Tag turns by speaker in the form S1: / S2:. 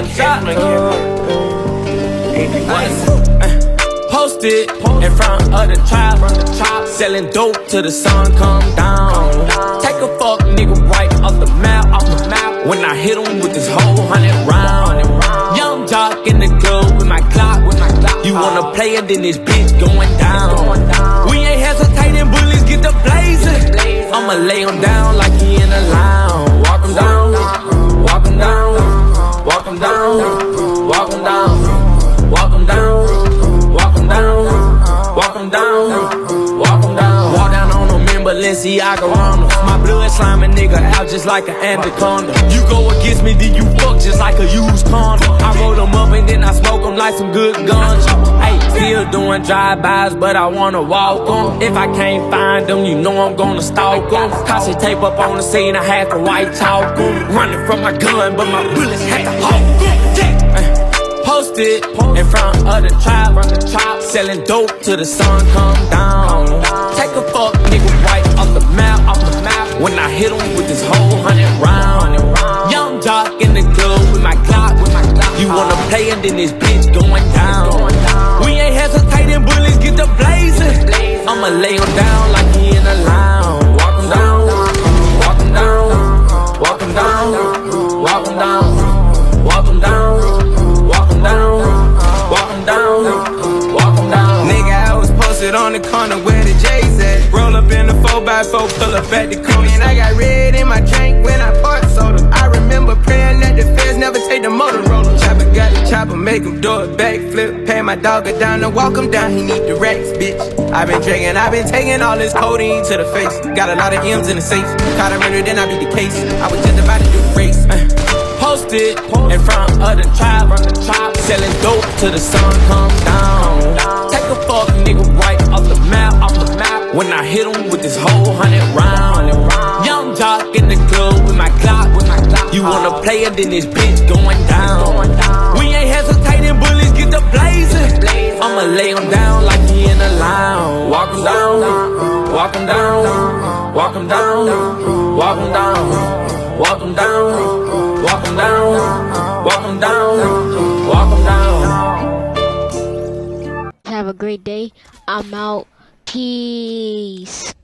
S1: chop. Posted in front of the trap, selling dope till the sun come down. Take a fuck nigga right off the map. When I hit him with this whole 100 round. Young jock in the club with my clock. You wanna play it, then this bitch going down. We ain't hesitating, bullets get the blazing. I'ma lay him down like he in a lounge. Walk him down, walk him down, walk him down, walk him down, walk him down, walk him down, walk him down, walk him down. Walk down on them in Balenciaga Ronda. My blood sliming nigga out just like an anaconda. You go against me, then you fuck just like a used condom. I roll them up and then I smoke them like some good guns. Hey, still doing drive-bys, but I wanna walk them. If I can't find them, you know I'm gonna stalk them. Caution tape up on the scene, I had to white talk them. Running from my gun, but my bullets had to hold them. Posted in front of the trap, selling dope till the sun come down. Take a fuck nigga right off the map. When I hit him with this whole 100 round. Young jock in the club with my clock. You wanna play and then this bitch going down. We ain't hesitating, bullets get the blazing. I'ma lay him down like he in a lounge. Walk him down, walk him down, walk him down, walk him down, walk him down, walk him down, walk him down, walk him down. Nigga, I was posted on the corner where the J's at. Roll up in the 4x4, pull up at the corner. And I got red in my drink when I bought soda. I remember praying that the feds never take the Motorola. Chopper got the chopper, make him do a backflip. Pay my dog a down to walk him down, he need the racks, bitch. I been drinking, I been taking all this codeine to the face. Got a lot of M's in the safe. Caught a murder, then I beat the case. I was just about to do the race. Posted in front of the trap, selling dope till the sun come down. Take a fuck nigga right off the map. When I hit him with this whole 100 round. Young jock in the club with my clock. You wanna play it, then this bitch going down. We ain't hesitating, bullets get the blazing. I'ma lay him down like he in a lounge. Walk him down, walk him down, walk him down, walk him down, walk him down, walk him down, walk him down, walk him down.
S2: Have a great day. I'm out. Peace.